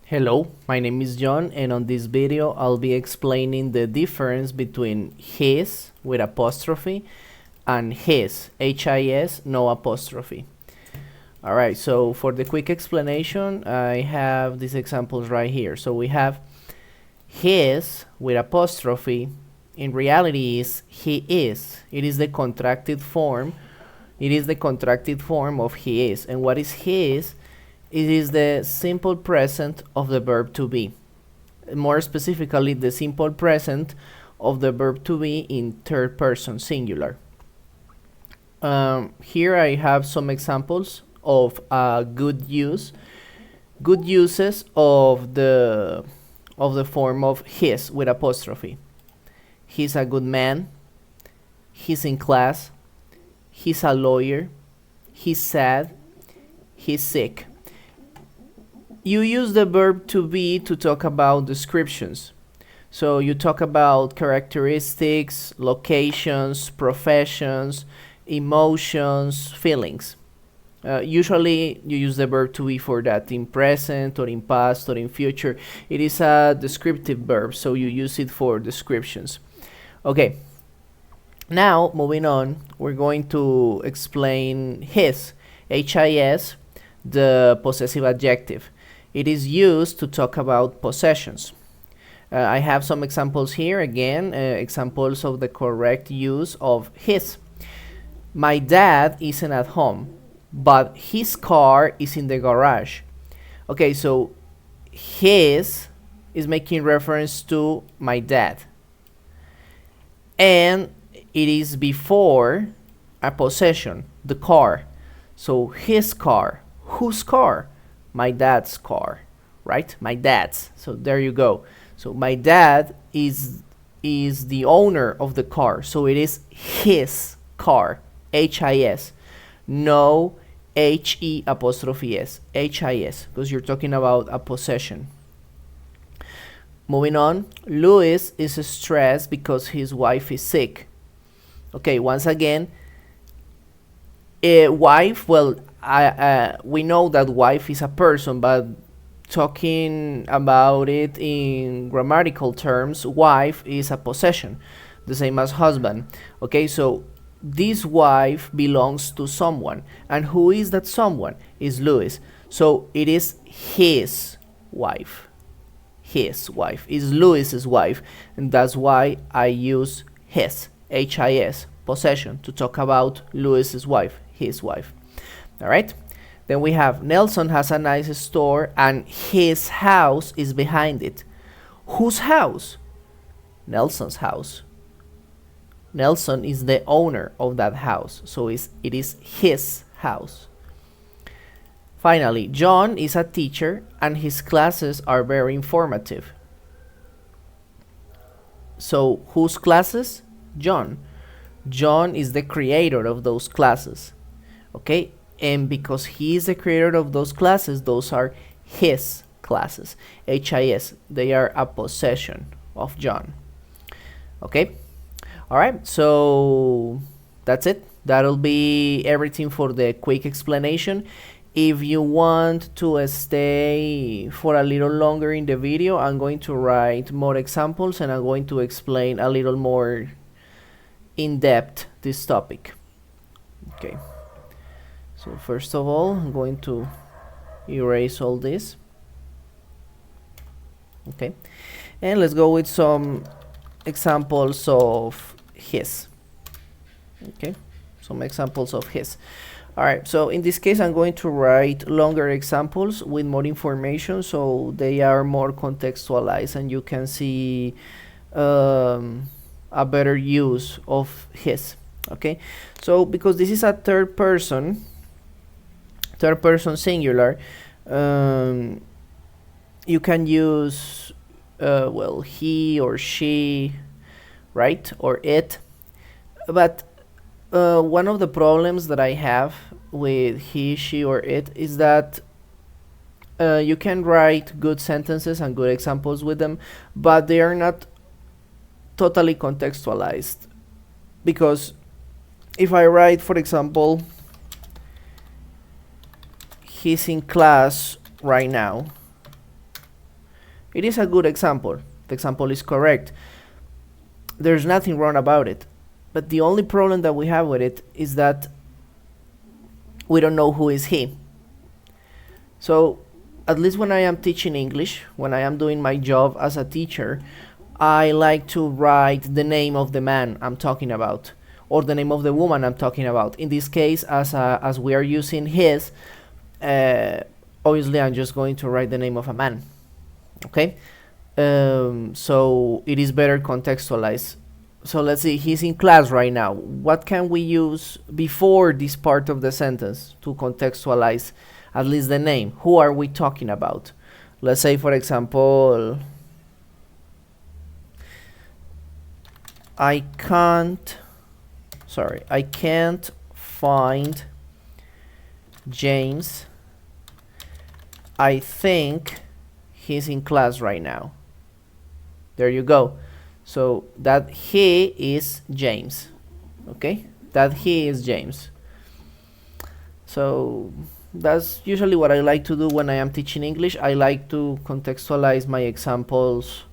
Hello, my name is John, and on this video I'll be explaining the difference between his with apostrophe and his, H-I-S, no apostrophe. Alright, so for the quick explanation, I have these examples right here. So we have his with apostrophe. In reality is he is. It is the contracted form. It is the contracted form of he is. And what is his? It is the simple present of the verb to be. More specifically, the simple present of the verb to be in third person singular. Here I have some examples of good uses of the form of his with apostrophe. He's a good man. He's in class. He's a lawyer. He's sad. He's sick. You use the verb to be to talk about descriptions. So you talk about characteristics, locations, professions, emotions, feelings. Usually you use the verb to be for that in present or in past or in future. It is a descriptive verb, so you use it for descriptions. Okay, now moving on, we're going to explain his, H-I-S, the possessive adjective. It is used to talk about possessions. I have some examples here, again, examples of the correct use of his. My dad isn't at home, but his car is in the garage. Okay, so his is making reference to my dad. And it is before a possession, the car. So his car. Whose car? My dad's car, right? My dad's. So there you go. So my dad is the owner of the car. So it is his car, H-I-S. No H-E apostrophe S, H-I-S, because you're talking about a possession. Moving on, Louis is stressed because his wife is sick. Okay, once again, wife, well, we know that wife is a person, but talking about it in grammatical terms, wife is a possession, the same as husband. Okay, so this wife belongs to someone, and who is that someone? Is Louis. So it is his wife. His wife is Louis's wife, and that's why I use his, H-I-S, possession, to talk about Louis's wife, his wife. All right, then we have Nelson has a nice store and his house is behind it. Whose house? Nelson's house. Nelson is the owner of that house, so it is his house. Finally, John is a teacher and his classes are very informative. So whose classes? John. John is the creator of those classes. Okay, and because he is the creator of those classes, those are his classes, H-I-S. They are a possession of John. Okay, all right, so that's it. That'll be everything for the quick explanation. If you want to stay for a little longer in the video, I'm going to write more examples and I'm going to explain a little more in depth this topic. Okay. So first of all, I'm going to erase all this. Okay, and let's go with some examples of his. Okay, some examples of his. All right, so in this case, I'm going to write longer examples with more information, so they are more contextualized and you can see a better use of his. Okay, so because this is a third person singular, you can use well, he or she, right, or it. But one of the problems that I have with he, she, or it is that you can write good sentences and good examples with them, but they are not totally contextualized. Because if I write, for example, he's in class right now, It is a good example. The example is correct. There's nothing wrong about it. But the only problem that we have with it is that we don't know who is he. So at least when I am teaching English, when I am doing my job as a teacher, I like to write the name of the man I'm talking about, or the name of the woman I'm talking about. In this case, as we are using his, obviously I'm just going to write the name of a man. Okay, so it is better contextualized. So let's see, he's in class right now. What can we use before this part of the sentence to contextualize at least the name? Who are we talking about? Let's say, for example, I can't find James. I think he's in class right now. There you go. So that he is James. Okay, that he is James. So that's usually what I like to do when I am teaching English. I like to contextualize my examples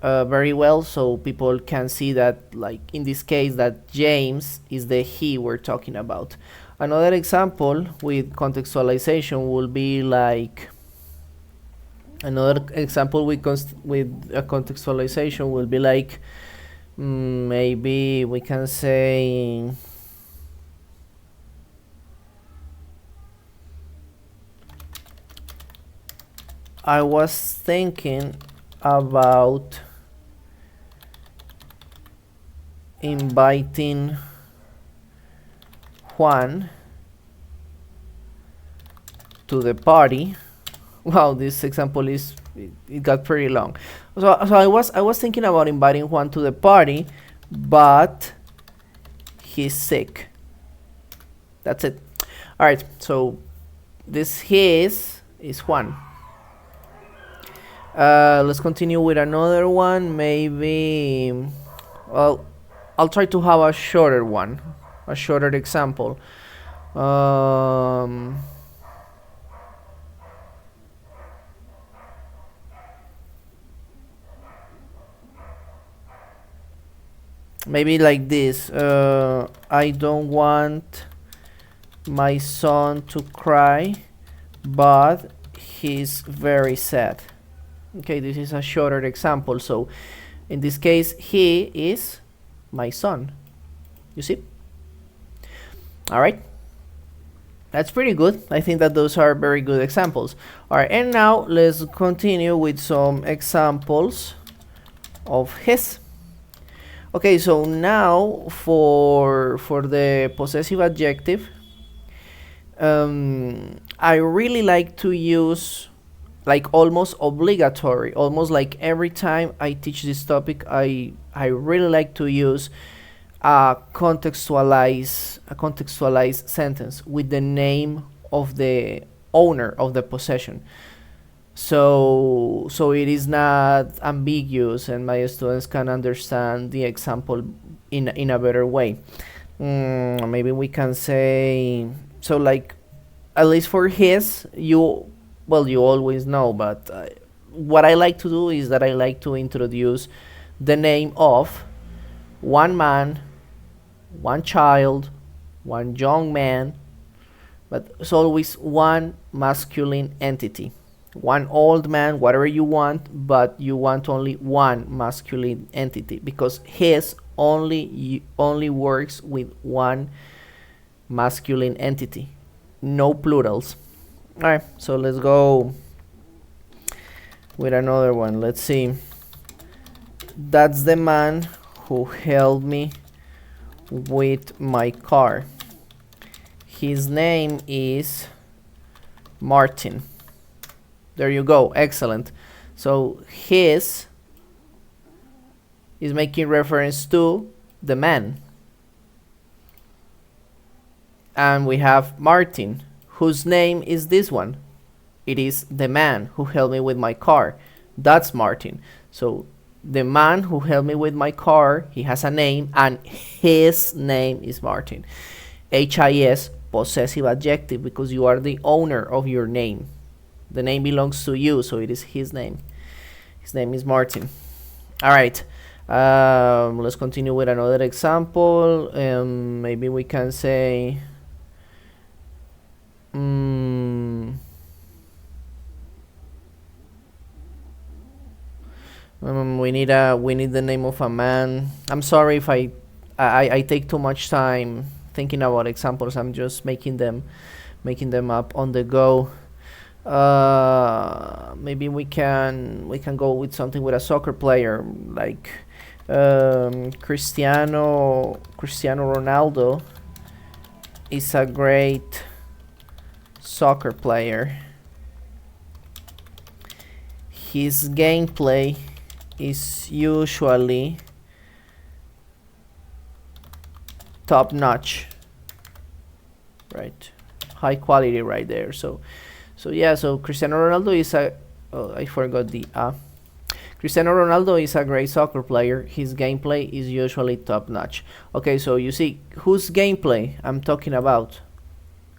very well, so people can see that, like in this case, that James is the he we're talking about. Another example with contextualization will be like, another example with a contextualization will be like, maybe we can say, I was thinking about inviting Juan to the party. Wow, this example is, it got pretty long. So I was thinking about inviting Juan to the party, but he's sick. That's it. All right, so this his is Juan. Let's continue with another one. Maybe, well, I'll try to have a shorter one, a shorter example. Maybe like this. I don't want my son to cry, but he's very sad. Okay, this is a shorter example. So in this case, he is my son. You see? All right. That's pretty good. I think that those are very good examples. All right, and now let's continue with some examples of his. Okay, so now for the possessive adjective, I really like to use, like, almost obligatory, almost like every time I teach this topic, I really like to use a contextualized sentence with the name of the owner of the possession. So it is not ambiguous, and my students can understand the example in a better way. Maybe we can say, so like, at least for his, you always know, but what I like to do is that I like to introduce the name of one man, one child, one young man, but it's always one masculine entity. One old man, whatever you want, but you want only one masculine entity, because his only works with one masculine entity, no plurals. All right, so let's go with another one. Let's see. That's the man who helped me with my car. His name is Martin. There you go. Excellent. So his is making reference to the man. And we have Martin, whose name is this one. It is the man who helped me with my car. That's Martin. So the man who helped me with my car, he has a name, and his name is Martin. HIS, possessive adjective, because you are the owner of your name. The name belongs to you, so it is his name. His name is Martin. All right. Let's continue with another example. Maybe we can say we need the name of a man. I'm sorry if I take too much time thinking about examples. I'm just making them up on the go. Maybe we can go with something with a soccer player, like Cristiano Ronaldo is a great soccer player. His gameplay is usually top notch, right? High quality right there. So yeah, so Cristiano Ronaldo is a I forgot the Cristiano Ronaldo is a great soccer player. His gameplay is usually top notch. Okay, so you see whose gameplay I'm talking about.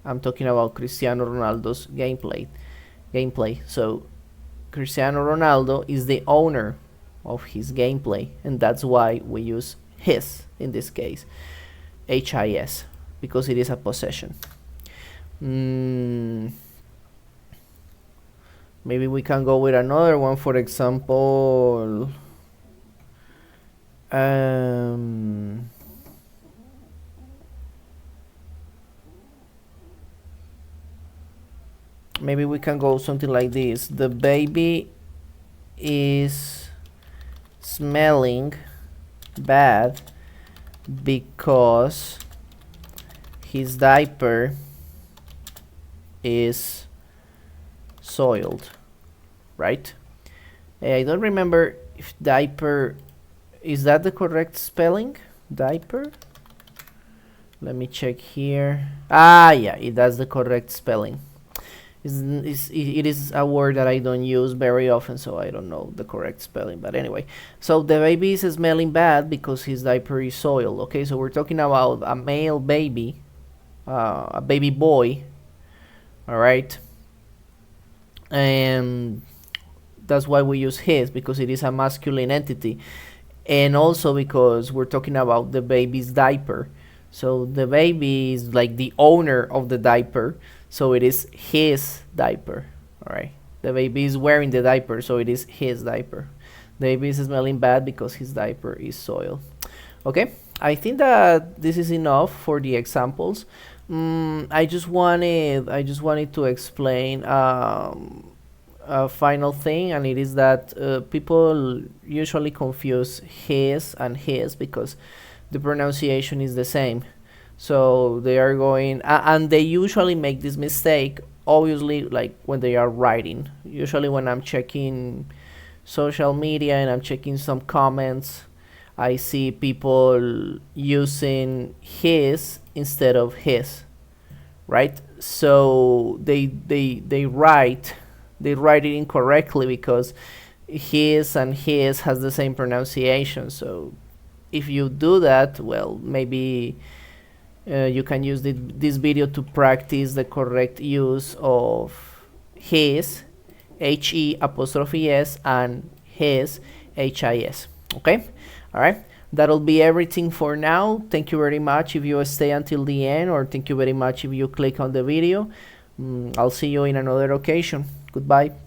I'm talking about Cristiano Ronaldo's gameplay. So Cristiano Ronaldo is the owner of his gameplay, and that's why we use his in this case, HIS, because it is a possession. Maybe we can go with another one, for example, maybe we can go something like this. The baby is smelling bad because his diaper is soiled, right? I don't remember if diaper, is that the correct spelling? Diaper? Let me check here. Yeah, that's the correct spelling. It is a word that I don't use very often, so I don't know the correct spelling. But anyway, so the baby is smelling bad because his diaper is soiled. Okay, so we're talking about a male baby, a baby boy. All right, and that's why we use his, because it is a masculine entity, and also because we're talking about the baby's diaper. So the baby is like the owner of the diaper, so it is his diaper. All right, the baby is wearing the diaper, so it is his diaper. The baby is smelling bad because his diaper is soiled. Okay, I think that this is enough for the examples. I just wanted to explain a final thing, and it is that people usually confuse his and his because the pronunciation is the same. So they are going and they usually make this mistake, obviously, like when they are writing. Usually when I'm checking social media and I'm checking some comments, I see people using his instead of his, right? So they write it incorrectly because his and his has the same pronunciation. So if you do that, well, maybe you can use this video to practice the correct use of his, HE''S, and his, HIS. Okay, all right, that'll be everything for now. Thank you very much if you stay until the end, or thank you very much if you click on the video. I'll see you in another occasion. Goodbye.